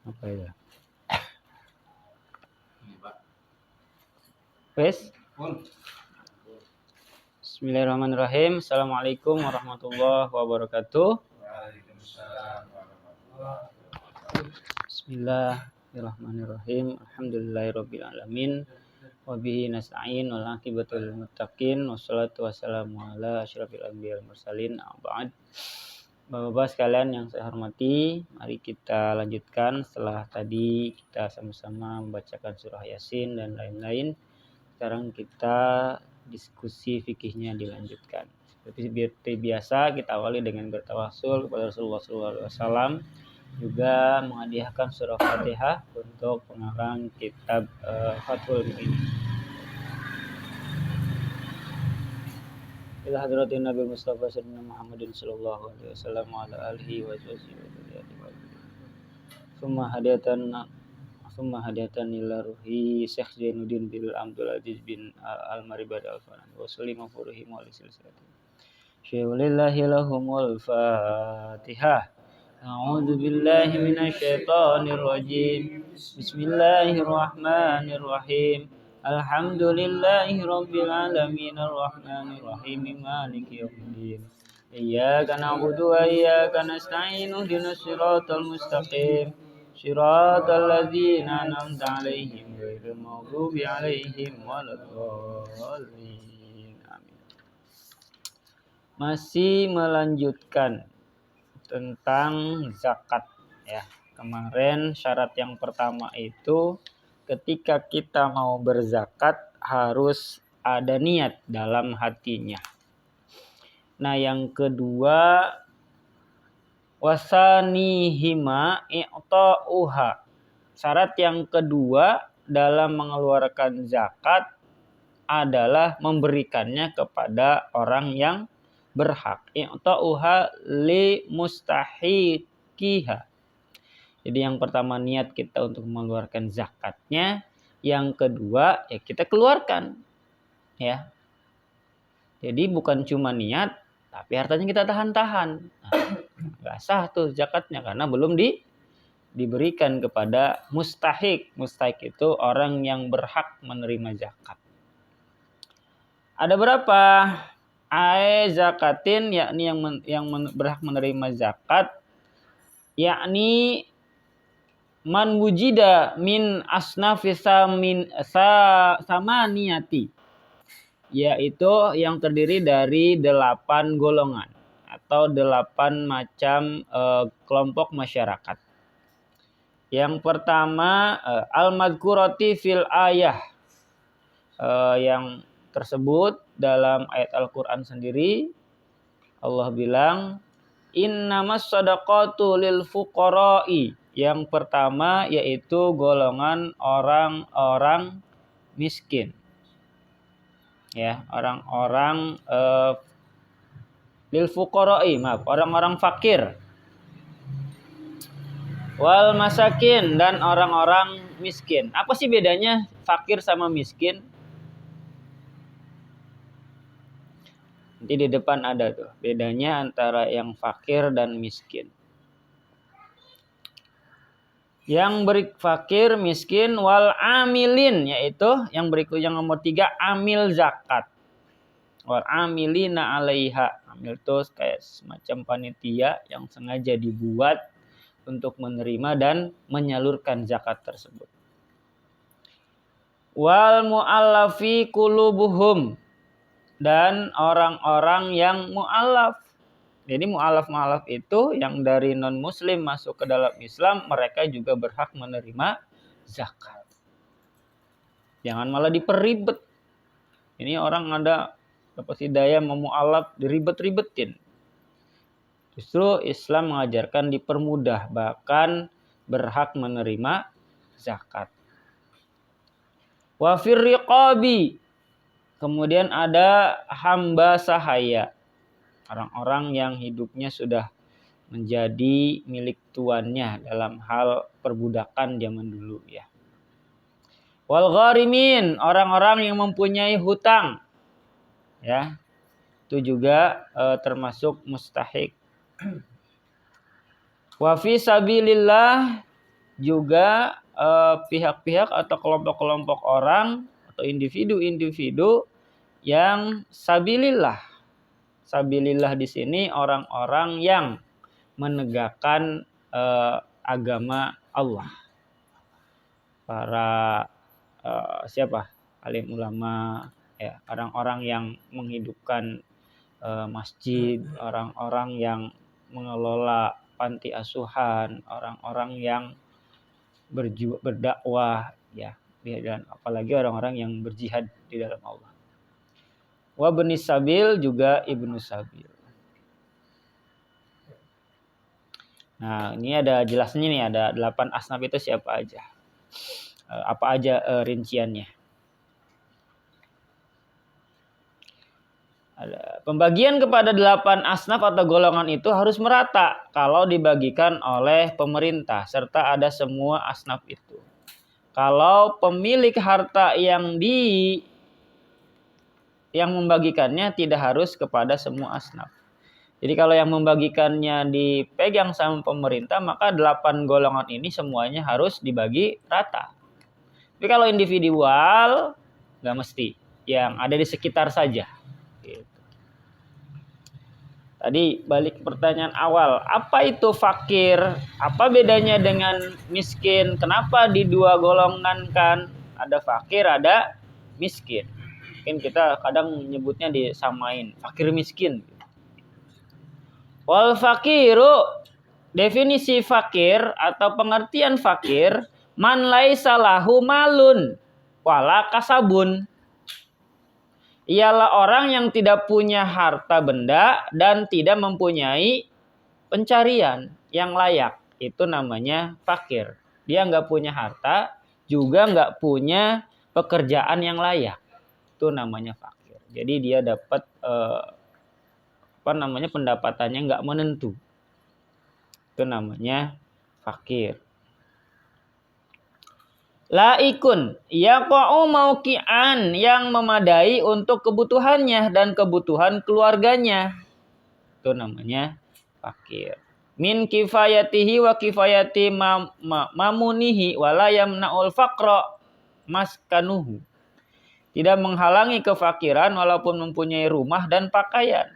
Apa ya? Wes. Bismillahirrahmanirrahim. Assalamualaikum warahmatullahi wabarakatuh. Bismillahirrahmanirrahim. Alhamdulillahirabbil alamin. Wa bihi nasta'in wal aqibatu lil muttaqin. Wassalatu wassalamu ala asyrofil anbiya'i wal mursalin. Ba'd. Bapak-bapak sekalian yang saya hormati, mari kita lanjutkan setelah tadi kita sama-sama membacakan surah Yasin dan lain-lain. Sekarang kita diskusi fikihnya dilanjutkan. Seperti biasa kita awali dengan bertawasul kepada Rasulullah SAW, juga menghadiahkan surah Fatihah untuk pengarang kitab Fathul Mu'in. Ila hadratin Nabi Mustafa sallallahu Muhammadin sallallahu alaihi wasallam wa ala alihi wa sahbihi wa sallam. Summa hadatan ila ruhi Syekh Zainuddin bin Abdul Aziz bin Al-Maribad Al-Faran wa sallim furuhi wa silsilati. Syawlillahi lahumul Fatihah. A'udzu billahi minasy syaithanir rajim. Bismillahirrahmanirrahim. Alhamdulillahi rabbil alamin arrahmanir rahim maliki yaumiddin. Iyyaka na'budu wa iyyaka nasta'in ihdinas siratal mustaqim. Shiratal ladzina an'amta 'alaihim ghairil maghdubi 'alaihim waladdallin. Amin. Masih melanjutkan tentang zakat ya. Kemarin syarat yang pertama itu ketika kita mau berzakat harus ada niat dalam hatinya. Nah, yang kedua wasanihima i'ta'uha. Syarat yang kedua dalam mengeluarkan zakat adalah memberikannya kepada orang yang berhak. I'ta'uha li mustahiqiha. Jadi yang pertama niat kita untuk mengeluarkan zakatnya, yang kedua ya kita keluarkan. Ya. Jadi bukan cuma niat tapi hartanya kita tahan-tahan. Nggak sah tuh zakatnya karena belum diberikan kepada mustahik. Mustahik itu orang yang berhak menerima zakat. Ada berapa? Zakatin yakni yang berhak menerima zakat, yakni man wujida min asnafisa min samaniyati, yaitu yang terdiri dari 8 golongan atau 8 macam kelompok masyarakat. Yang pertama al-madhkurati fil ayah, yang tersebut dalam ayat Al-Quran sendiri. Allah bilang innamas shadaqatu lil fuqara'i. Yang pertama yaitu golongan orang-orang miskin. Ya, orang-orang lil fuqara'i, orang-orang fakir. Wal masakin, dan orang-orang miskin. Apa sih bedanya fakir sama miskin? Nanti di depan ada tuh bedanya antara yang fakir dan miskin. Yang fakir, miskin, wal amilin, yaitu yang berikutnya nomor 3 amil zakat. Wal amilina 'alaiha. Amil itu kayak semacam panitia yang sengaja dibuat untuk menerima dan menyalurkan zakat tersebut. Wal mu'allafi qulubuhum, dan orang-orang yang mu'allaf. Jadi mu'alaf itu yang dari non-muslim masuk ke dalam Islam, mereka juga berhak menerima zakat. Jangan malah diperibet. Ini orang ada sih daya memu'alaf diribet-ribetin. Justru Islam mengajarkan dipermudah, bahkan berhak menerima zakat. Wa fir riqabi, kemudian ada hamba sahaya. Orang-orang yang hidupnya sudah menjadi milik tuannya dalam hal perbudakan zaman dulu ya. Wal gharimin, orang-orang yang mempunyai hutang. Ya. Itu juga termasuk mustahik. Wa fi sabilillah, juga pihak-pihak atau kelompok-kelompok orang atau individu-individu yang sabilillah. Sabilillah di sini orang-orang yang menegakkan agama Allah. Para siapa? Alim ulama, ya, orang-orang yang menghidupkan masjid, orang-orang yang mengelola panti asuhan, orang-orang yang berdakwah, ya, dan apalagi orang-orang yang berjihad di dalam Allah. Wa ibnis sabil juga ibnu sabil. Nah, ini ada jelasnya nih, ada 8 asnaf itu siapa aja. Apa aja rinciannya. Pembagian kepada 8 asnaf atau golongan itu harus merata kalau dibagikan oleh pemerintah serta ada semua asnaf itu. Kalau pemilik harta yang membagikannya tidak harus kepada semua asnaf. Jadi kalau yang membagikannya dipegang sama pemerintah, maka 8 golongan ini semuanya harus dibagi rata. Tapi kalau individual nggak mesti, yang ada di sekitar saja. Tadi balik pertanyaan awal, apa itu fakir? Apa bedanya dengan miskin? Kenapa di dua golongan kan? Ada fakir, ada miskin. Mungkin kita kadang menyebutnya disamain, fakir miskin. Wal fakiru, definisi fakir atau pengertian fakir, man laisa lahu malun wala kasabun. Ialah orang yang tidak punya harta benda dan tidak mempunyai pencarian yang layak. Itu namanya fakir. Dia nggak punya harta, juga nggak punya pekerjaan yang layak. Itu namanya fakir. Jadi dia dapat pendapatannya nggak menentu. Itu namanya fakir. Laikun, yaqa'u mauqi'an, yang memadai untuk kebutuhannya dan kebutuhan keluarganya. Itu namanya fakir. Min kifayatihi wa kifayati mamunihi wala yamna'ul faqra maskanuhu. Tidak menghalangi kefakiran walaupun mempunyai rumah dan pakaian.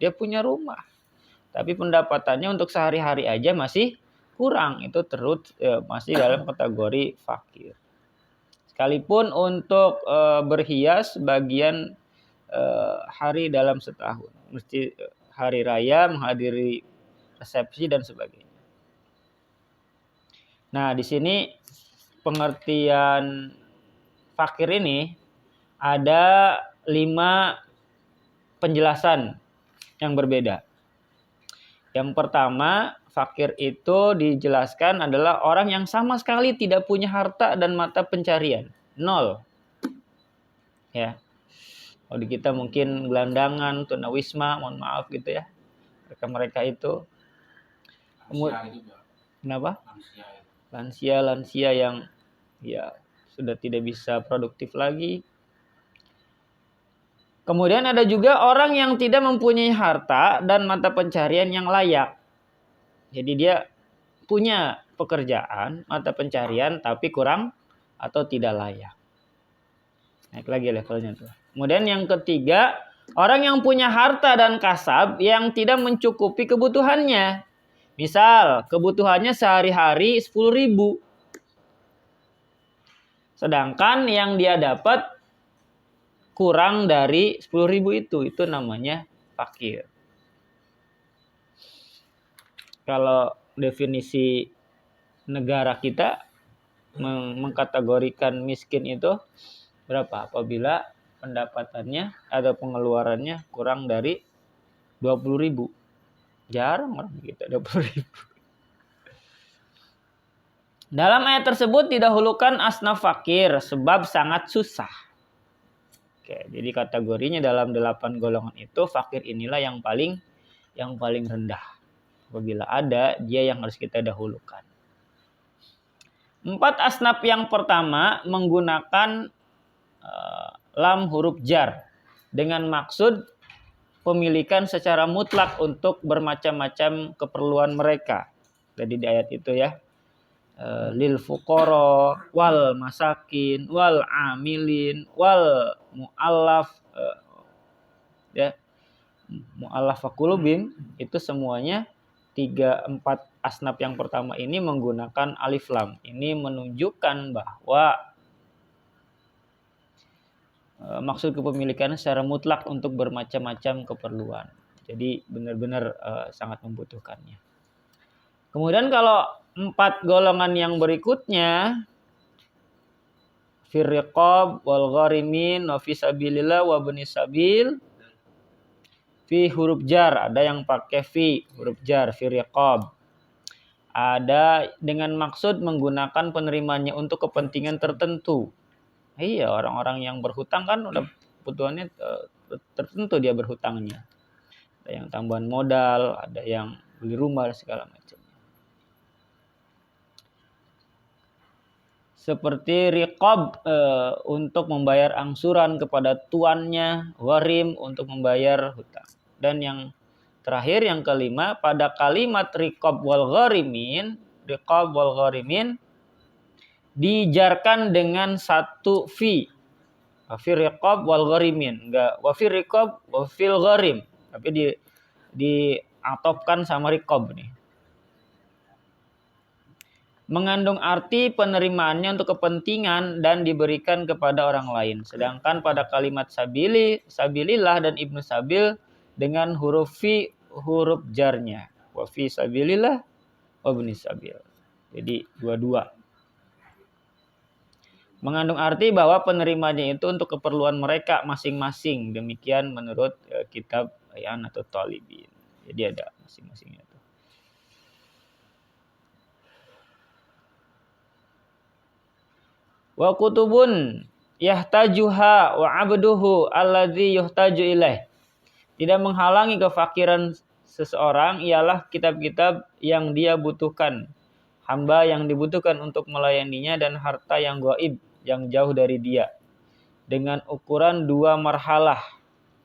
Dia punya rumah, tapi pendapatannya untuk sehari-hari aja masih kurang. Itu terus masih dalam kategori fakir. Sekalipun untuk berhias bagian hari dalam setahun, mesti hari raya, menghadiri resepsi dan sebagainya. Nah, di sini pengertian fakir ini ada 5 penjelasan yang berbeda. Yang pertama, fakir itu dijelaskan adalah orang yang sama sekali tidak punya harta dan mata pencarian. 0. Ya. Kalau di kita mungkin gelandangan, tunawisma, mohon maaf gitu ya. Mereka itu. Kenapa? Lansia yang ya sudah tidak bisa produktif lagi. Kemudian ada juga orang yang tidak mempunyai harta dan mata pencarian yang layak. Jadi dia punya pekerjaan, mata pencarian, tapi kurang atau tidak layak. Naik lagi levelnya tuh. Kemudian yang ketiga, orang yang punya harta dan kasab yang tidak mencukupi kebutuhannya. Misal, kebutuhannya sehari-hari 10.000. Sedangkan yang dia dapat kurang dari 10.000 itu namanya fakir. Kalau definisi negara kita mengkategorikan miskin itu berapa? Apabila pendapatannya atau pengeluarannya kurang dari 20.000. Jarang orang kita 20.000. Dalam ayat tersebut didahulukan asnaf fakir sebab sangat susah. Oke, jadi kategorinya dalam 8 golongan itu fakir inilah yang paling rendah. Apabila ada, dia yang harus kita dahulukan. 4 asnaf yang pertama menggunakan lam huruf jar dengan maksud pemilikan secara mutlak untuk bermacam-macam keperluan mereka. Jadi di ayat itu ya. lil fuqara wal masakin wal amilin wal muallaf ya muallaf qulubihim, itu semuanya 3-4 asnaf yang pertama ini menggunakan alif lam. Ini menunjukkan bahwa maksud kepemilikan secara mutlak untuk bermacam-macam keperluan. Jadi benar-benar sangat membutuhkannya. Kemudian kalau 4 golongan yang berikutnya, fir riqab wal gharimin wa fi sabilillah wa bani sabil, fi huruf jar, ada yang pakai fi huruf jar, fi riqab. Ada dengan maksud menggunakan penerimanya untuk kepentingan tertentu. Iya, orang-orang yang berhutang kan udah kebutuhannya tertentu dia berhutangnya. Ada yang tambahan modal, ada yang beli rumah, segala macam. Seperti riqab untuk membayar angsuran kepada tuannya, gharim untuk membayar hutang. Dan yang terakhir, yang kelima, pada kalimat riqab wal gharimin dijarkan dengan satu fi. Wa fi riqab wal gharimin, enggak wa fi riqab wa fil gharim, tapi diatofkan sama riqab nih. Mengandung arti penerimaannya untuk kepentingan dan diberikan kepada orang lain. Sedangkan pada kalimat sabilillah dan ibnu sabil dengan huruf fi huruf jarnya. Wa fi sabilillah wa ibnu sabil. Jadi dua-dua. Mengandung arti bahwa penerimanya itu untuk keperluan mereka masing-masing. Demikian menurut kitab I'anatul Talibin. Jadi ada masing-masingnya itu. Wa kutubun yahtajuha wa abduhu alladzi yuhtaju ilaih. Tidak menghalangi kefakiran seseorang ialah kitab-kitab yang dia butuhkan. Hamba yang dibutuhkan untuk melayaninya dan harta yang gaib yang jauh dari dia. Dengan ukuran 2 marhalah.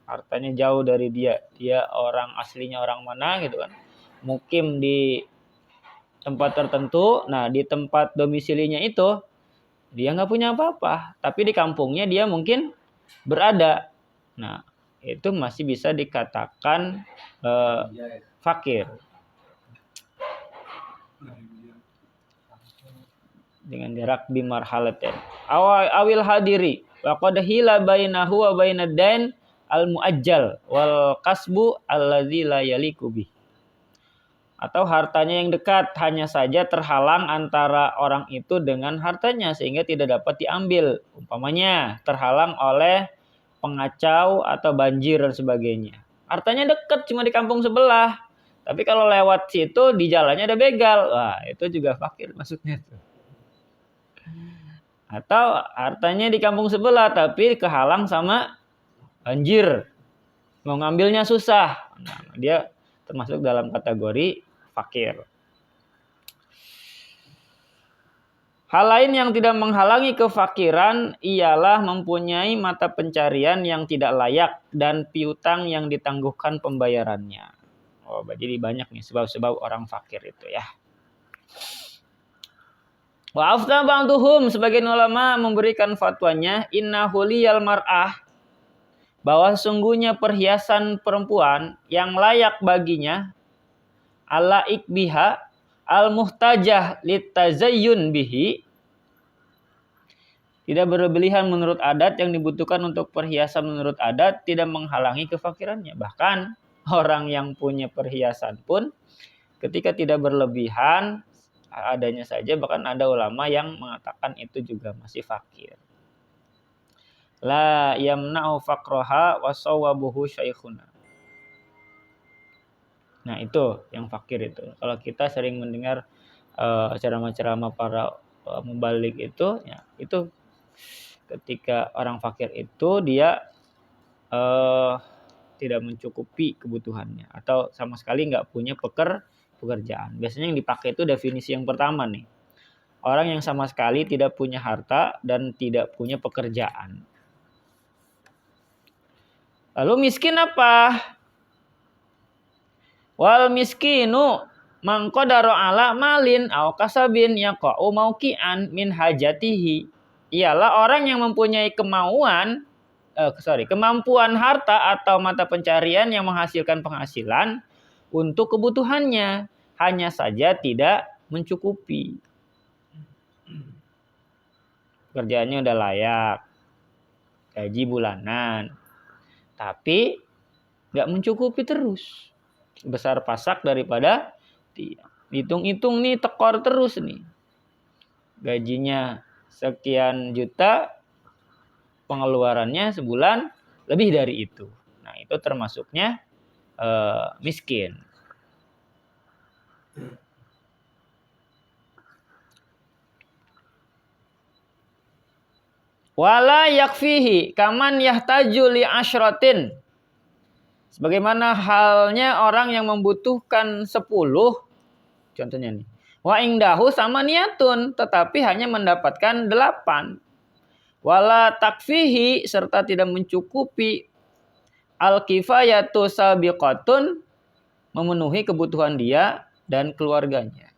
Hartanya jauh dari dia. Dia orang aslinya orang mana gitu kan. Mukim di tempat tertentu. Nah, di tempat domisilinya itu dia nggak punya apa-apa. Tapi di kampungnya dia mungkin berada. Nah, itu masih bisa dikatakan fakir. Dengan jarak bimarhalatin. Awil hadiri wa qad hila bainahu wa bainad dain al muajjal wal kasbu alladzi la yaliqu bih. Atau hartanya yang dekat, hanya saja terhalang antara orang itu dengan hartanya sehingga tidak dapat diambil. Umpamanya terhalang oleh pengacau atau banjir dan sebagainya. Hartanya dekat, cuma di kampung sebelah. Tapi kalau lewat situ di jalannya ada begal. Wah, itu juga fakir maksudnya tuh. Atau hartanya di kampung sebelah tapi kehalang sama banjir. Mau ngambilnya susah. Nah, dia termasuk dalam kategori fakir. Hal lain yang tidak menghalangi kefakiran ialah mempunyai mata pencarian yang tidak layak dan piutang yang ditangguhkan pembayarannya. Oh, jadi banyak nih sebab-sebab orang fakir itu ya. Wa afta ba'duhum, sebagian ulama memberikan fatwanya, inna huliyal mar'ah, bahwa sesungguhnya perhiasan perempuan yang layak baginya, ala ikbiha al muhtajah litazayyun bihi, tidak berlebihan menurut adat, yang dibutuhkan untuk perhiasan menurut adat tidak menghalangi kefakirannya. Bahkan orang yang punya perhiasan pun ketika tidak berlebihan adanya saja, bahkan ada ulama yang mengatakan itu juga masih fakir. La yamna'u faqraha wa sawabuhu syaikhuna. Nah, itu yang fakir itu. Kalau kita sering mendengar ceramah-ceramah para mubalik itu, ya, itu ketika orang fakir itu dia tidak mencukupi kebutuhannya atau sama sekali nggak punya pekerjaan. Biasanya yang dipakai itu definisi yang pertama nih. Orang yang sama sekali tidak punya harta dan tidak punya pekerjaan. Lalu miskin apa? Wal miskinu mangqadara ala malin aw kasabin yaqa'u mauqi'an min hajatihi. Ialah orang yang mempunyai kemampuan harta atau mata pencarian yang menghasilkan penghasilan untuk kebutuhannya, hanya saja tidak mencukupi. Kerjaannya udah layak, gaji bulanan, tapi nggak mencukupi terus. Besar pasak daripada tiang. Hitung-hitung nih tekor terus nih. Gajinya sekian juta, pengeluarannya sebulan lebih dari itu. Nah, itu termasuknya miskin. Wala yakfihi kaman yahtaju li asyratin. Sebagaimana halnya orang yang membutuhkan 10, contohnya nih. Wa ingdahu sama niatun, tetapi hanya mendapatkan 8. Wala takfihi serta tidak mencukupi al-kifayatu sabiqatun, memenuhi kebutuhan dia dan keluarganya.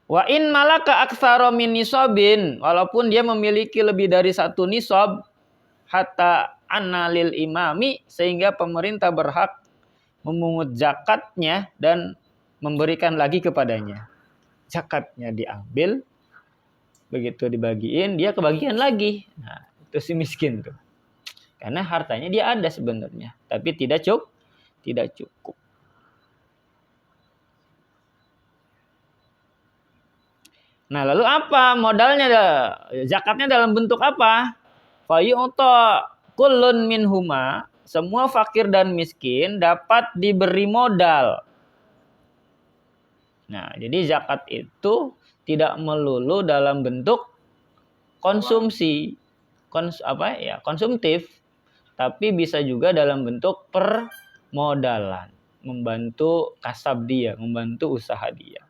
Wa in malaka aktsara min nisabin, walaupun dia memiliki lebih dari 1 nisab, hatta anna lil imami, sehingga pemerintah berhak memungut zakatnya dan memberikan lagi kepadanya. Zakatnya diambil, begitu dibagiin dia kebagian lagi. Nah, itu si miskin tuh. Karena hartanya dia ada sebenarnya, tapi tidak cukup. Nah, lalu apa modalnya? Zakatnya dalam bentuk apa? Fayu'ta kullun minhuma, semua fakir dan miskin dapat diberi modal. Nah, jadi zakat itu tidak melulu dalam bentuk konsumsi, konsumtif, tapi bisa juga dalam bentuk permodalan, membantu kasab dia, membantu usaha dia.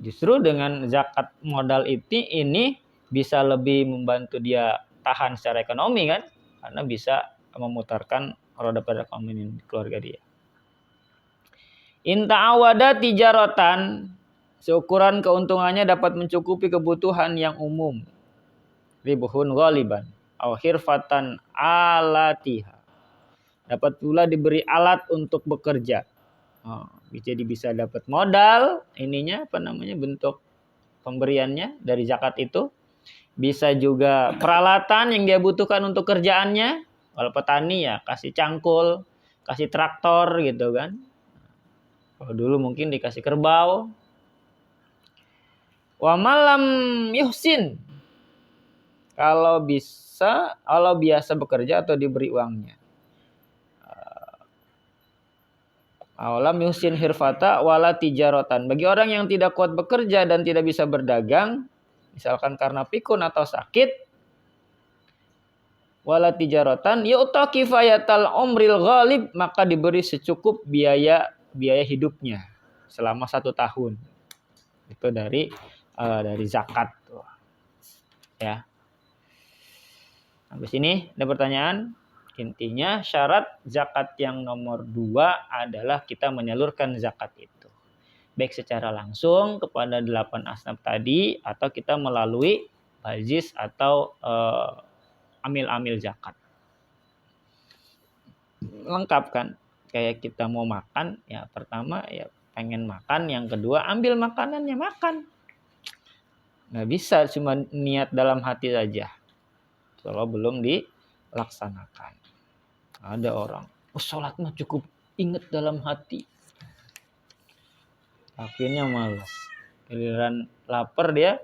Justru dengan zakat modal ini bisa lebih membantu dia tahan secara ekonomi kan, karena bisa memutarkan roda perekonomian keluarga dia. In ta'awada tijaratan, seukuran keuntungannya dapat mencukupi kebutuhan yang umum. Ribuhun ghaliban aw hirfatan alatiha. Dapat pula diberi alat untuk bekerja. Jadi bisa dapat modal, bentuk pemberiannya dari zakat itu. Bisa juga peralatan yang dia butuhkan untuk kerjaannya. Kalau petani ya kasih cangkul, kasih traktor gitu kan. Kalau dulu mungkin dikasih kerbau. Wa malam yuhsin, kalau biasa bekerja atau diberi uangnya. Awalam yuhsin hirfata wala tijaratan. Bagi orang yang tidak kuat bekerja dan tidak bisa berdagang, misalkan karena pikun atau sakit, wala tijaratan yu'ta kifayatal umril ghalib, maka diberi secukup biaya hidupnya selama 1 tahun. Itu dari zakat. Ya. Sampai sini ada pertanyaan? Intinya syarat zakat yang nomor 2 adalah kita menyalurkan zakat itu. Baik secara langsung kepada 8 asnaf tadi, atau kita melalui baziz atau amil-amil zakat. Lengkap kan? Kayak kita mau makan, ya pertama ya pengen makan, yang kedua ambil makanannya makan. Nggak bisa cuma niat dalam hati saja kalau belum dilaksanakan. Ada orang, sholat mah cukup ingat dalam hati, akhirnya malas. Giliran lapar dia,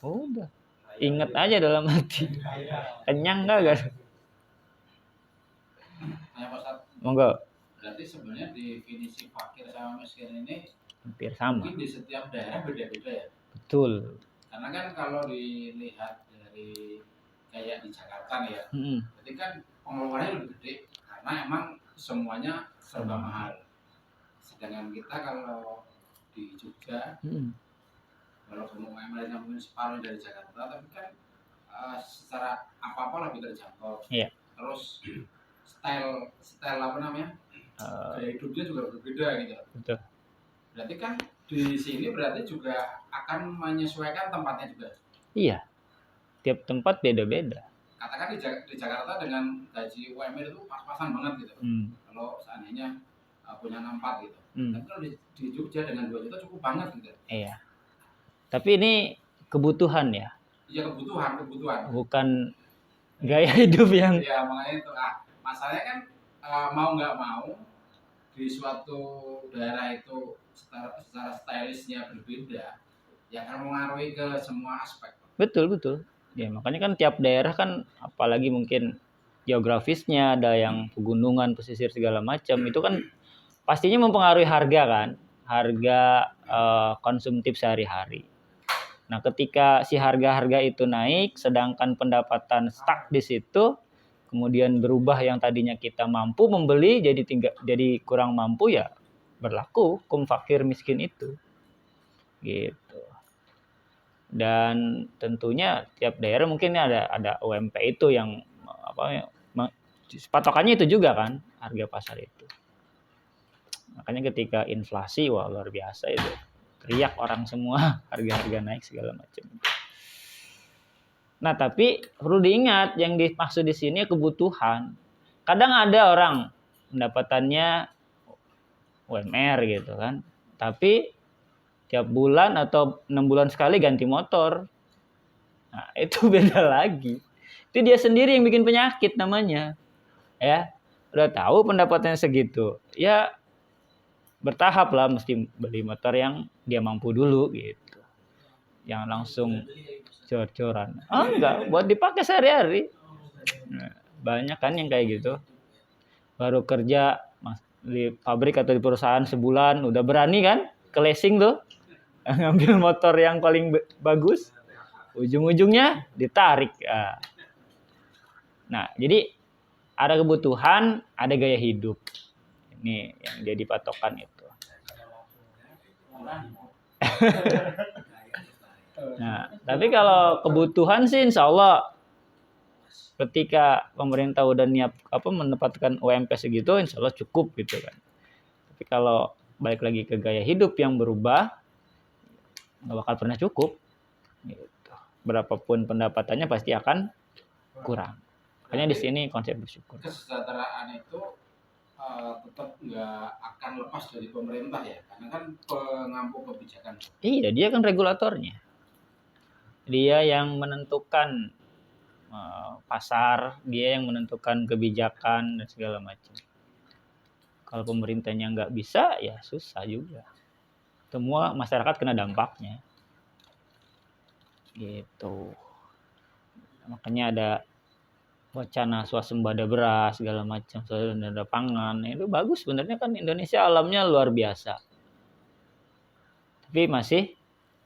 udah ingat aja dalam hati. Kenyang kagak? Monggo. Berarti sebenarnya definisi fakir sama miskin ini hampir sama. Mungkin di setiap daerah beda-beda ya. Betul. Karena kan kalau dilihat dari kayak di Jakarta nih ya, berarti kan pengeluarannya lebih gede karena emang semuanya serba mahal. Sedangkan kita kalau di Jogja, walaupun UMR-nya mungkin separuh dari Jakarta, tapi kan secara apa-apa lebih terjangkau. Iya. Terus style apa namanya? gaya hidupnya juga berbeda gitu. Betul. Berarti kan di sini berarti juga akan menyesuaikan tempatnya juga. Iya, tiap tempat beda-beda. Katakan di Jakarta dengan gaji UMR itu pas-pasan banget gitu. Kalau seandainya punya 64 gitu. Tapi kalau di Jogja dengan 2 juta cukup banget gitu. Iya. Tapi ini kebutuhan ya. Iya, kebutuhan. Bukan gaya hidup yang. Iya, makanya itu. Masalahnya kan mau nggak mau di suatu daerah itu secara stylishnya berbeda, ya kan mengaruhi ke semua aspek. Betul. Ya makanya kan tiap daerah kan, apalagi mungkin geografisnya, ada yang pegunungan, pesisir segala macam, itu kan pastinya mempengaruhi harga kan, harga konsumtif sehari-hari. Nah, ketika si harga-harga itu naik, sedangkan pendapatan stuck di situ, kemudian berubah yang tadinya kita mampu membeli jadi kurang mampu, ya berlaku hukum fakir miskin itu. Gitu. Dan tentunya tiap daerah mungkin ada UMP itu yang patokannya itu juga kan, harga pasar itu. Makanya ketika inflasi, wah luar biasa itu. Teriak orang semua, harga-harga naik segala macam. Nah, tapi perlu diingat yang dimaksud di sini kebutuhan. Kadang ada orang pendapatannya UMR gitu kan, tapi tiap bulan atau 6 bulan sekali ganti motor. Nah, itu beda lagi. Itu dia sendiri yang bikin penyakit namanya. Ya, udah tahu pendapatannya segitu. Ya bertahap lah, mesti beli motor yang dia mampu dulu gitu. Yang langsung cor-coran. Enggak, buat dipakai sehari-hari. Nah, banyak kan yang kayak gitu. Baru kerja di pabrik atau di perusahaan sebulan udah berani kan ke leasing tuh. Ngambil motor yang paling bagus. Ujung-ujungnya ditarik. Nah, jadi ada kebutuhan, ada gaya hidup. Ini yang jadi patokan itu. Nah, tapi kalau kebutuhan sih insya Allah ketika pemerintah udah menempatkan UMP segitu, insya Allah cukup gitu kan. Tapi kalau balik lagi ke gaya hidup yang berubah, nggak bakal pernah cukup. Gitu. Berapapun pendapatannya pasti akan kurang. Makanya di sini konsep bersyukur. Kesejahteraan itu tetap nggak akan lepas dari pemerintah ya, karena kan pengampu kebijakan. Iya, dia kan regulatornya. Dia yang menentukan pasar, dia yang menentukan kebijakan dan segala macam. Kalau pemerintahnya nggak bisa, ya susah juga. Semua masyarakat kena dampaknya. Gitu. Makanya ada wacana swasembada beras segala macam, swasembada pangan. Itu bagus sebenarnya kan, Indonesia alamnya luar biasa. Tapi masih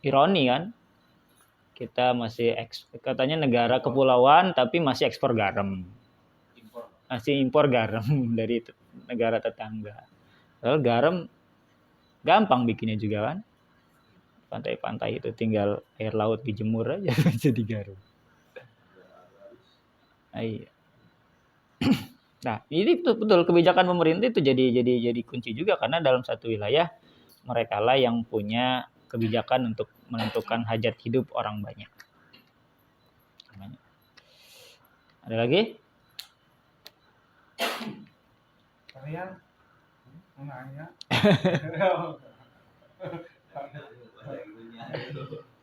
ironi kan, kita masih katanya negara kepulauan tapi masih ekspor garam. Masih impor garam dari negara tetangga. Padahal garam gampang bikinnya juga kan. Pantai-pantai itu tinggal air laut dijemur aja jadi garam. Iya. Nah, ini betul kebijakan pemerintah itu jadi kunci juga, karena dalam satu wilayah mereka lah yang punya kebijakan untuk menentukan hajat hidup orang banyak. Ada lagi?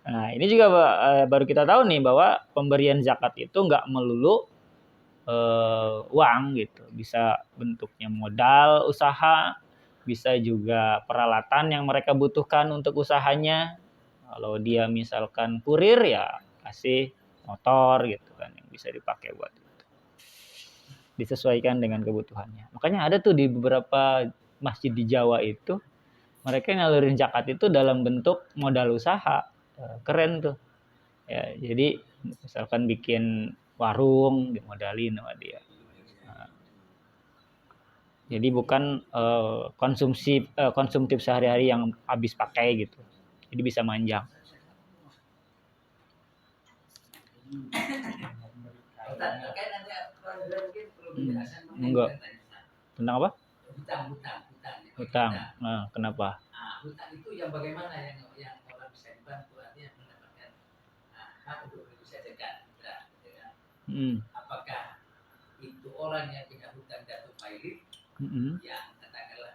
Nah, ini juga baru kita tahu nih bahwa pemberian zakat itu nggak melulu uang gitu, bisa bentuknya modal usaha, bisa juga peralatan yang mereka butuhkan untuk usahanya. Kalau dia misalkan kurir, ya kasih motor gitu kan yang bisa dipakai buat itu. Disesuaikan dengan kebutuhannya. Makanya ada tuh di beberapa masjid di Jawa itu, mereka ngalurin zakat itu dalam bentuk modal usaha. Keren tuh. Ya, jadi misalkan bikin warung dimodalin sama dia. Jadi bukan konsumtif sehari-hari yang habis pakai gitu. Jadi bisa manjang. Enggak. Tentang apa? Hutang. Nah, kenapa? Hutang itu yang bagaimana yang orang bisa dibantu, artinya mendapatkan hak untuk bisa zakat fitrah, ya. Apakah itu orang yang punya hutang jatuh pailit, yang katakanlah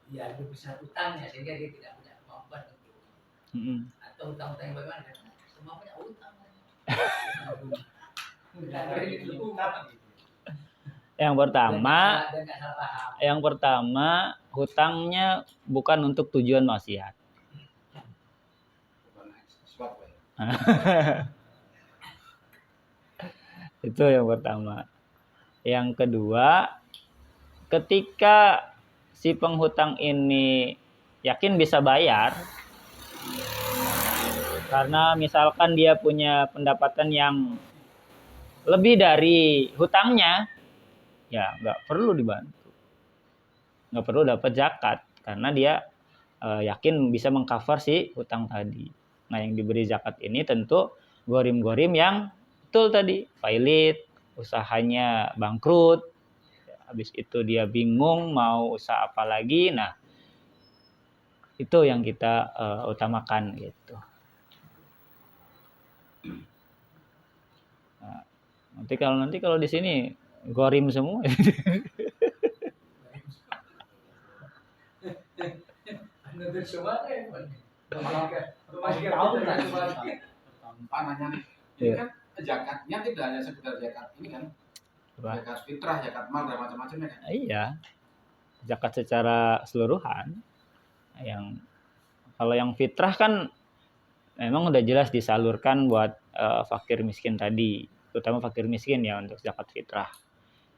dia bisa hutangnya sehingga dia tidak punya kemampuan untuk atau hutang-hutang yang bagaimana? Semua punya hutang. Yang pertama, hutangnya bukan untuk tujuan maksiat. Itu yang pertama. Yang kedua, ketika si penghutang ini yakin bisa bayar, karena misalkan dia punya pendapatan yang lebih dari hutangnya, ya nggak perlu dibantu, nggak perlu dapat zakat, karena dia yakin bisa mengcover si hutang tadi. Nah, yang diberi zakat ini tentu gorim-gorim yang betul tadi, pailit, usahanya bangkrut, habis itu dia bingung mau usaha apa lagi. Nah, itu yang kita utamakan gitu. Nah, nanti kalau di sini gorim semua. Kan zakatnya tidak hanya sekedar zakat ini kan, zakat fitrah, zakat mal, dan macam-macamnya kan. Iya, zakat secara keseluruhan. Kalau yang fitrah kan memang udah jelas disalurkan buat fakir miskin tadi, terutama fakir miskin ya untuk zakat fitrah.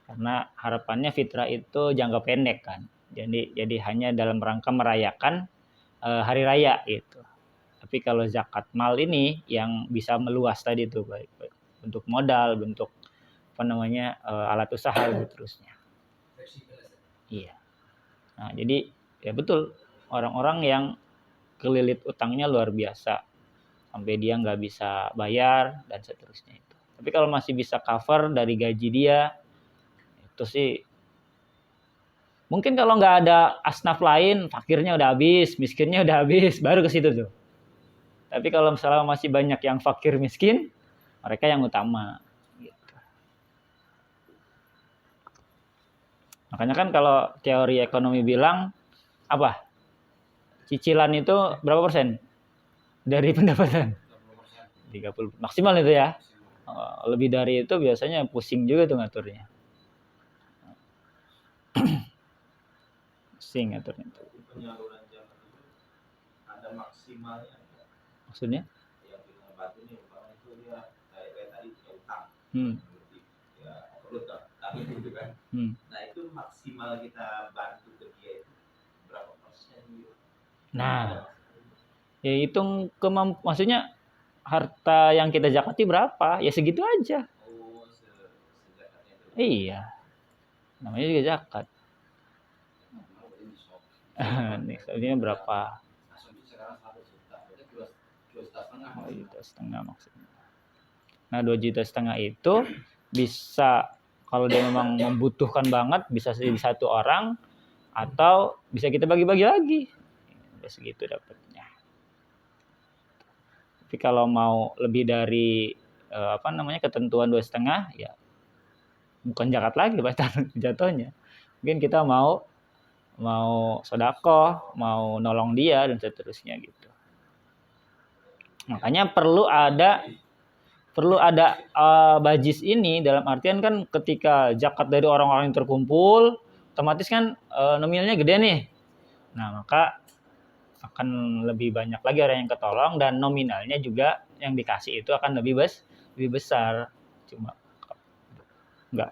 Karena harapannya fitrah itu jangka pendek kan. Jadi hanya dalam rangka merayakan hari raya gitu. Tapi kalau zakat mal ini yang bisa meluas tadi tuh, baik bentuk modal, bentuk alat usaha dan seterusnya. Iya. Nah, jadi ya betul, orang-orang yang kelilit utangnya luar biasa sampai dia nggak bisa bayar dan seterusnya itu. Tapi kalau masih bisa cover dari gaji dia, itu sih mungkin kalau nggak ada asnaf lain, fakirnya udah habis, miskinnya udah habis, baru ke situ tuh. Tapi kalau misalnya masih banyak yang fakir miskin, mereka yang utama. Gitu. Makanya kan kalau teori ekonomi bilang apa? Cicilan itu berapa persen dari pendapatan? 30 maksimal itu ya. Lebih dari itu biasanya pusing juga tuh ngaturnya. Pusing ngaturnya. Penyaluran zakat itu ada maksimalnya. Maksudnya? Yang kita bantu nih, umpamanya itu dia kayak tadi punya utang. Ya perlu tapi itu kan. Nah, itu maksimal kita bantu ke dia itu berapa persen gitu. Nah, ya hitung maksudnya harta yang kita zakati berapa? Ya segitu aja. Oh, sezakatnya itu. Iya. Namanya juga zakat. Nih, soalnya berapa? Oh, 2,5 juta maksudnya. Nah, 2,5 juta itu bisa kalau dia memang membutuhkan banget bisa jadi satu orang atau bisa kita bagi-bagi lagi. Udah segitu dapatnya. Tapi kalau mau lebih dari ketentuan 2,5 ya bukan zakat lagi jatuhnya. Mungkin kita mau sedekah, mau nolong dia dan seterusnya gitu. Makanya perlu ada bajis ini, dalam artian kan ketika zakat dari orang-orang yang terkumpul, otomatis kan nominalnya gede nih. Nah, maka akan lebih banyak lagi orang yang ketolong dan nominalnya juga yang dikasih itu akan lebih besar. Cuma nggak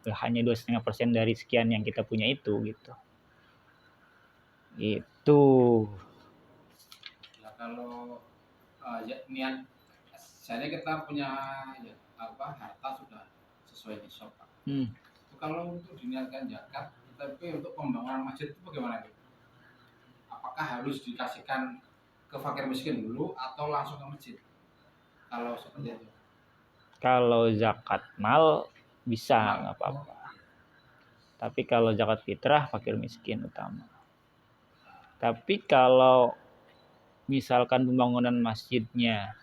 hanya 2,5% dari sekian yang kita punya itu gitu. Itu. Nah, kalau niat saya kita punya harta sudah sesuai nisab. Kalau untuk diniatkan zakat, tapi untuk pembangunan masjid itu bagaimana? Apakah harus dikasihkan ke fakir miskin dulu atau langsung ke masjid? Kalau seperti itu. Kalau zakat mal bisa nggak apa-apa. Tapi kalau zakat fitrah fakir miskin utama. Tapi kalau misalkan pembangunan masjidnya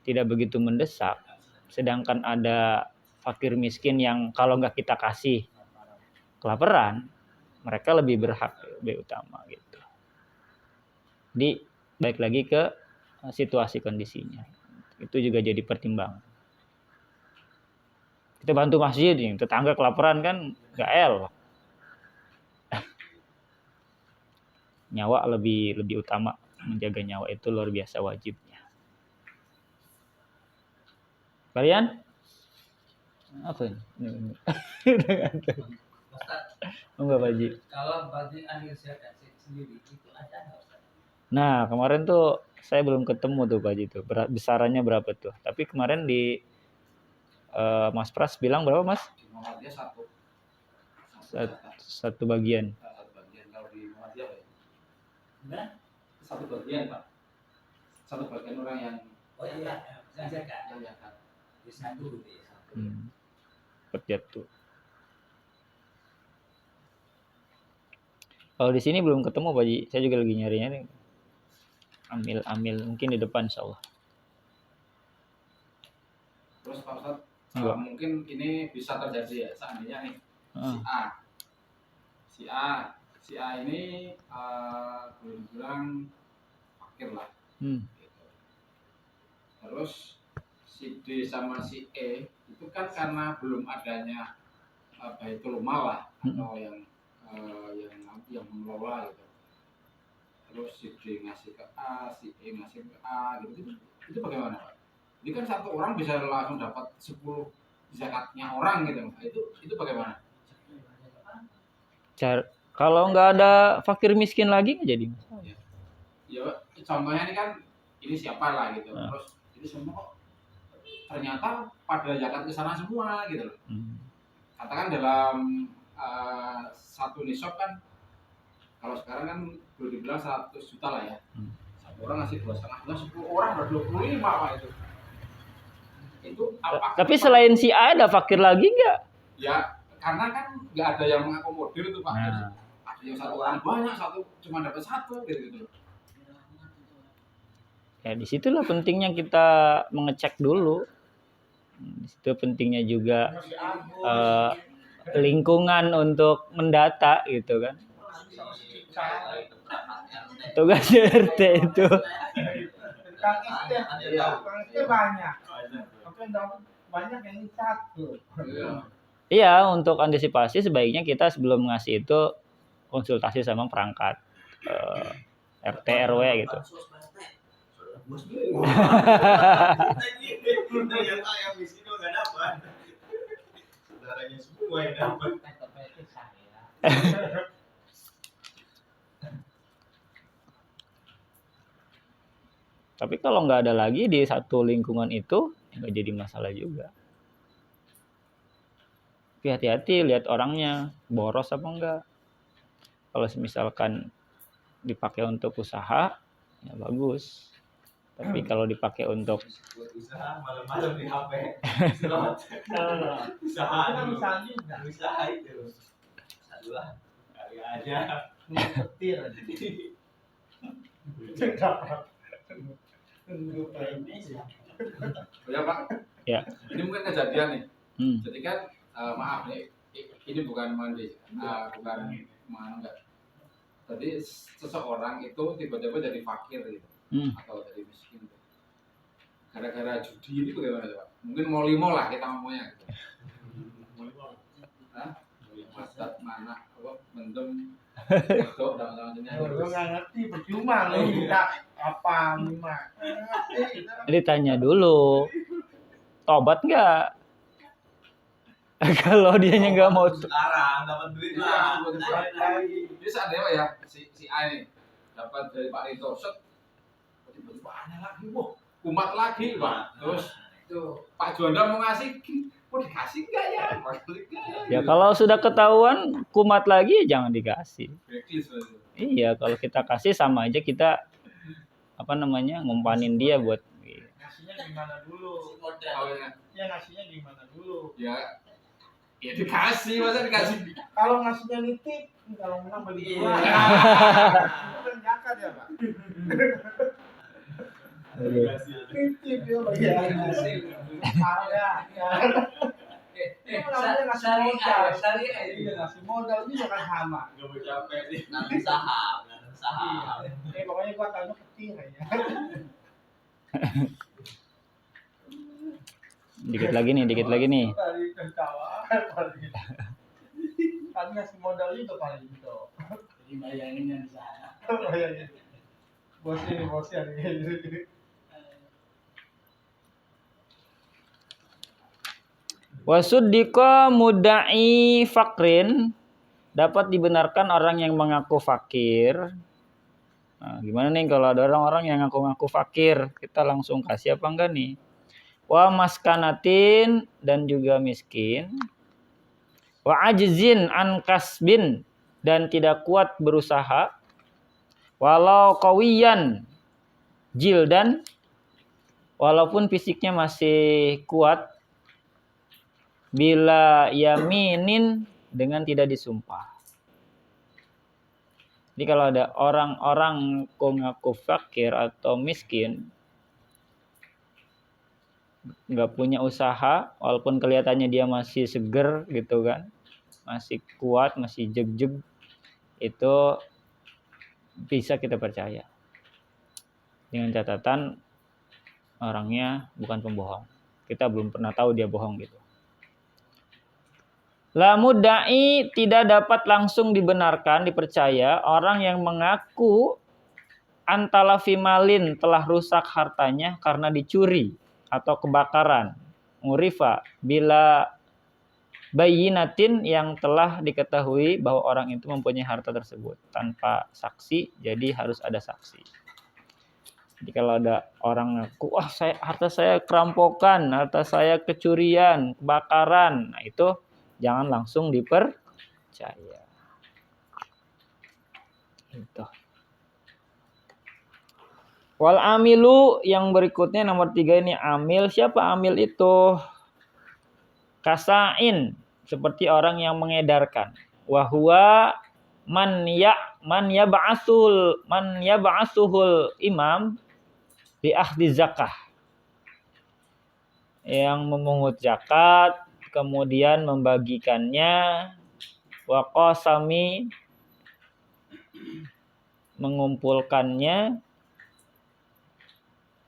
tidak begitu mendesak, sedangkan ada fakir miskin yang kalau nggak kita kasih kelaparan, mereka lebih berhak, lebih utama gitu. Jadi balik lagi ke situasi kondisinya, itu juga jadi pertimbangan. Kita bantu masjid, tetangga kelaparan kan nggak elok. Nyawa lebih utama, menjaga nyawa itu luar biasa wajibnya. Kalian apa ini? Enggak Pak Haji. Kalau bagi ahli zakat sendiri itu ada nggak Ustaz? Nah kemarin tuh saya belum ketemu tuh Pak Haji tuh besarannya berapa tuh. Tapi kemarin di Mas Pras bilang berapa Mas? Di Muhammadiyah Satu bagian. Satu bagian kalau di Muhammadiyah ya. Nah, Satu bagian Pak. Satu bagian orang yang zakat. yang zakat. Di satu. Jatuh. Kalau di sini belum ketemu Pak Haji. Saya juga lagi nyari-nyari. Amil mungkin di depan insyaallah. Terus Pak Ustadz, mungkin ini bisa terjadi ya seandainya nih si A ini boleh dibilang fakir lah. Gitu. Terus si D sama si E itu kan karena belum adanya baitul mal lah atau yang mengelola gitu. Terus si D ngasih ke A, si E ngasih ke A gitu. Itu bagaimana Pak? Ini kan satu orang bisa langsung dapat 10 zakatnya orang gitu. Itu bagaimana? Kalau nggak ada fakir miskin lagi nggak jadi masalah. Ya, contohnya ini kan ini siapa lah gitu. Terus ini semua kok ternyata pada zakat ke sana semua gitu loh. Katakan dalam satu nisab kan kalau sekarang kan boleh dibilang 100 juta lah ya. Satu orang ngasih 2,5 juta, 10 orang udah 25 Pak itu. Itu apa? Tapi selain si A ada fakir lagi nggak? Ya karena kan nggak ada yang mengakomodir itu Pak. Ada yang satu orang banyak, satu cuma dapat satu gitu. Ya disitulah pentingnya kita mengecek dulu. Disitu pentingnya juga lingkungan untuk mendata gitu kan. Tugas RT itu. Banyak yang satu. Iya, untuk antisipasi sebaiknya kita sebelum ngasih itu konsultasi sama perangkat RT RW gitu. Tapi kalau nggak ada lagi di satu lingkungan itu nggak jadi masalah juga. Tapi hati-hati lihat orangnya boros apa enggak. Kalau misalkan dipakai untuk usaha ya bagus. Tapi kalau dipakai untuk usaha malam-malam di HP usaha itu aduh kali aja Petir. Ya Pak. Ya. Ini mungkin kejadian nih. Jadi kan maaf nih, ini bukan mandi, bukan enggak. Jadi seseorang itu tiba-tiba jadi fakir gitu, atau jadi miskin. Gitu. Gara-gara judi ini bagaimana Pak? Mungkin mau limo lah kita ngomongnya. Gitu. Masat mana? Mendem. Itu dalam-dalamnya. Gue nggak ngerti, percuma lo minta apa lima. Ditanya dulu, tobat nggak? Kalau dianya nggak mau sekarang dapat duit lah jadi seandainya ya si A ini dapat dari Pak Rito set tiba-tiba aneh lagi kumat lagi Pak terus tuh Pak Juanda mau ngasih dikasih nggak ya? Ya kalau sudah ketahuan kumat lagi ya jangan dikasih. Iya kalau kita kasih sama aja kita ngumpanin dia buat ngasihnya gimana dulu? Ya ngasihnya gimana dulu? Ya Ya dikasih, masa dikasih. Kalau ngasihnya nitip, kalau menang beli dua. Iya. Itu kan zakat ya, Pak. Nitip ya, Pak. Iya. Parah ya. Syariah Iya, ngasih modal juga kan sama. Nggak mau capek nih. nanam saham. Pokoknya gua tahu kecil kayaknya. Dikit lagi nih. Tadi ketawa. Kan ngasih modal itu paling gitu. Jadi bayanginnya di sana. Bayangin. Bosnya nih. Wasuddiqa mudda'i fakrin, dapat dibenarkan orang yang mengaku fakir. Nah, gimana nih kalau ada orang-orang yang ngaku-ngaku fakir, kita langsung kasih apa enggak nih? Wa maskanatin, dan juga miskin. Wa ajzin an kasbin, dan tidak kuat berusaha. Walau qawiyan jildan, walaupun fisiknya masih kuat. Bila yaminin, dengan tidak disumpah. Jadi kalau ada orang-orang ngaku fakir atau miskin, nggak punya usaha, walaupun kelihatannya dia masih seger gitu kan, masih kuat, masih jeg-jeg, itu bisa kita percaya. Dengan catatan orangnya bukan pembohong. Kita belum pernah tahu dia bohong gitu. La mudda'i, tidak dapat langsung dibenarkan, dipercaya orang yang mengaku antala fimalin, telah rusak hartanya karena dicuri atau kebakaran. Ngurifa, bila bayinatin, yang telah diketahui bahwa orang itu mempunyai harta tersebut tanpa saksi, jadi harus ada saksi. Jadi kalau ada orang ngaku, wah harta saya kerampokan, harta saya kecurian, kebakaran, nah itu jangan langsung dipercaya. Itu. Wal amilu, yang berikutnya nomor 3 ini amil. Siapa amil itu? Kasain, seperti orang yang mengedarkan. Wahwa man yab'asuhul imam bi ahdi zakah, yang memungut zakat kemudian membagikannya, wa qasami, mengumpulkannya,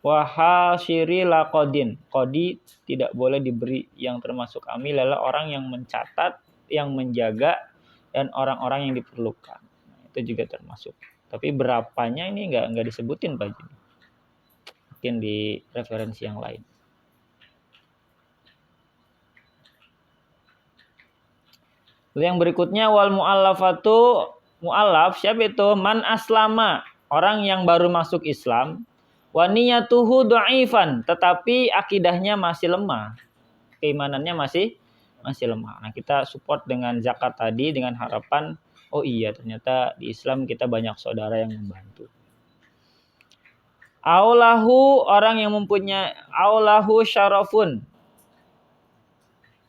wa hasyiri laqadin, qadi tidak boleh diberi. Yang termasuk amil adalah orang yang mencatat, yang menjaga, dan orang-orang yang diperlukan. Nah, itu juga termasuk. Tapi berapanya ini enggak disebutin Pak Jin. Mungkin di referensi yang lain. Yang berikutnya wal mu'allafatu, mu'allaf siapa itu? Man aslama, orang yang baru masuk Islam. Wa niyatuhu dha'ifan, tetapi akidahnya masih lemah. Keimanannya masih lemah. Nah, kita support dengan zakat tadi dengan harapan, oh iya ternyata di Islam kita banyak saudara yang membantu. Aulahu, orang yang mempunyai aulahu syarafun,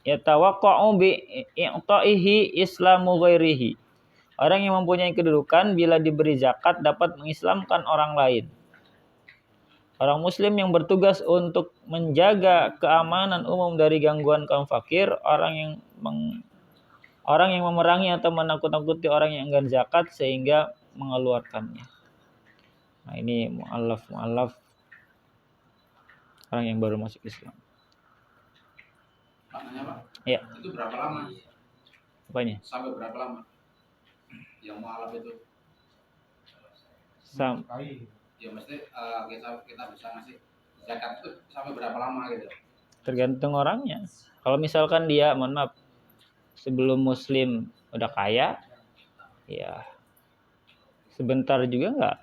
yatawaqqa'u bi i'ta'ihi islamu ghairihi. Orang yang mempunyai kedudukan bila diberi zakat dapat mengislamkan orang lain. Orang muslim yang bertugas untuk menjaga keamanan umum dari gangguan kaum fakir, orang yang memerangi atau menakut-nakuti orang yang enggan zakat sehingga mengeluarkannya. Nah, ini mu'allaf orang yang baru masuk Islam. Maknanya Pak? Iya. Itu berapa lama? Apanya? Sampai berapa lama? Yang mu'alaf itu? Ya mesti kita bisa ngasih zakat itu sampai berapa lama gitu? Tergantung orangnya. Kalau misalkan dia, mohon maaf, sebelum Muslim udah kaya, ya sebentar juga nggak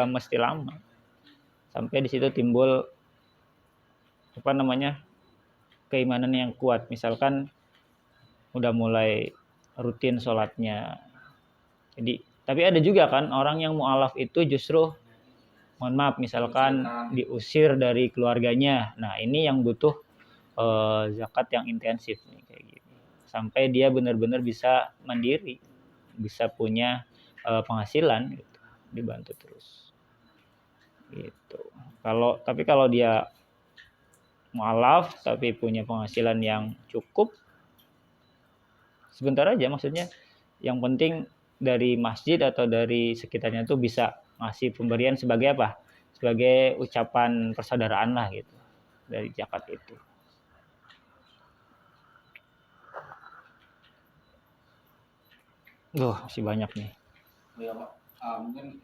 mesti lama. Sampai di situ timbul keimanan yang kuat. Misalkan udah mulai rutin sholatnya. Jadi, tapi ada juga kan orang yang mu'alaf itu justru, mohon maaf, misalkan diusir dari keluarganya. Nah, ini yang butuh zakat yang intensif nih kayak gini. Sampai dia benar-benar bisa mandiri, bisa punya penghasilan gitu, dibantu terus. Gitu. Tapi kalau dia mualaf tapi punya penghasilan yang cukup, sebentar aja, maksudnya yang penting dari masjid atau dari sekitarnya tuh bisa ngasih pemberian sebagai apa? Sebagai ucapan persaudaraan lah gitu dari zakat itu. Masih banyak nih. Ya Pak, mungkin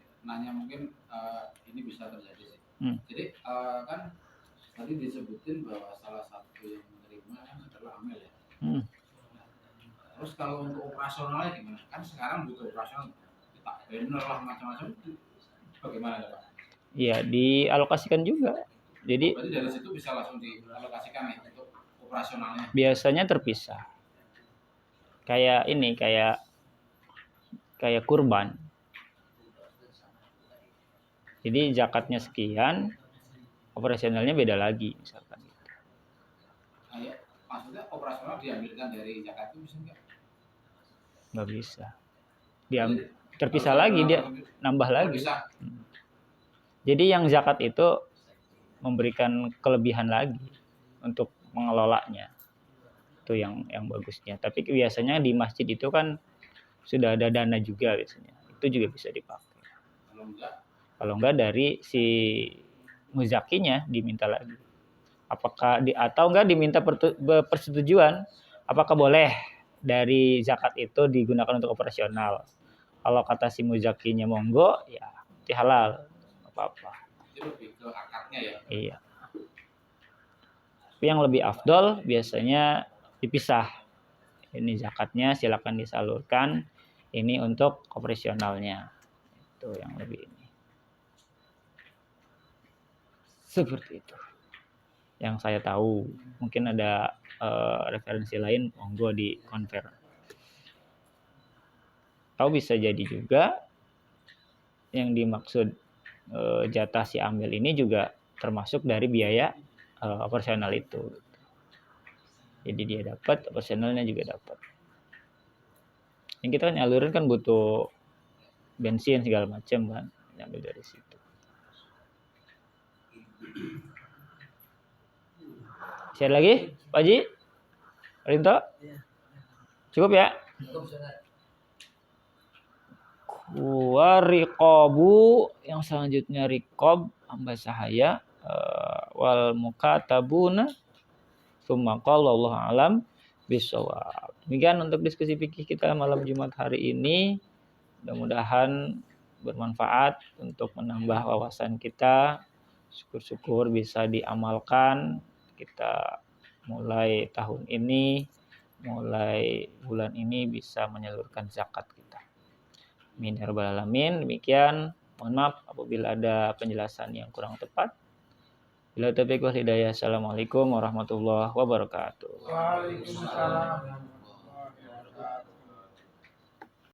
ini bisa terjadi sih. Jadi kan tadi disebutin bahwa salah satu yang menerima kan adalah amil ya. Terus kalau untuk operasionalnya gimana? Kan sekarang butuh operasional, kita banner lah macam-macam, bagaimana Pak? Iya, dialokasikan juga. Jadi berarti dari situ bisa langsung dialokasikan nih untuk operasionalnya. Biasanya terpisah. Kayak kurban. Jadi zakatnya sekian, operasionalnya beda lagi misalkan gitu. Maksudnya operasional diambilkan dari zakat itu bisa nggak? Nggak bisa. Terpisah lagi, dia nambah lagi. Bisa. Jadi yang zakat itu memberikan kelebihan lagi untuk mengelolanya. Itu yang bagusnya. Tapi biasanya di masjid itu kan sudah ada dana juga biasanya. Itu juga bisa dipakai. Kalau enggak dari si muzakinya diminta lagi. Atau enggak diminta persetujuan, apakah boleh dari zakat itu digunakan untuk operasional. Kalau kata si muzakinya monggo, ya itu halal, apa-apa. Itu lebih ke akarnya ya. Iya. Tapi yang lebih afdol biasanya dipisah. Ini zakatnya silakan disalurkan, ini untuk operasionalnya. Itu yang lebih ini. Seperti itu. Yang saya tahu, mungkin ada referensi lain, monggo di konfer. Atau bisa jadi juga yang dimaksud jatah si amil ini juga termasuk dari biaya operasional itu. Jadi dia dapat, operasionalnya juga dapat. Yang kita kan nyalurin kan butuh bensin segala macam kan, ambil dari situ. Share lagi, Pak Haji? Rinto? Cukup ya? Wariqabu, yang selanjutnya riqab, hamba sahaya, wal mukatabuna, summa qala Allahu a'lam bishawab. Demikian untuk diskusi fikih kita malam Jumat hari ini. Mudah-mudahan bermanfaat untuk menambah wawasan kita. Syukur-syukur bisa diamalkan. Kita mulai tahun ini, mulai bulan ini bisa menyalurkan zakat kita. Amin ya rabbal alamin. Demikian, mohon maaf apabila ada penjelasan yang kurang tepat. Bila taufiq wal hidayah. Assalamualaikum warahmatullahi wabarakatuh. Waalaikumsalam.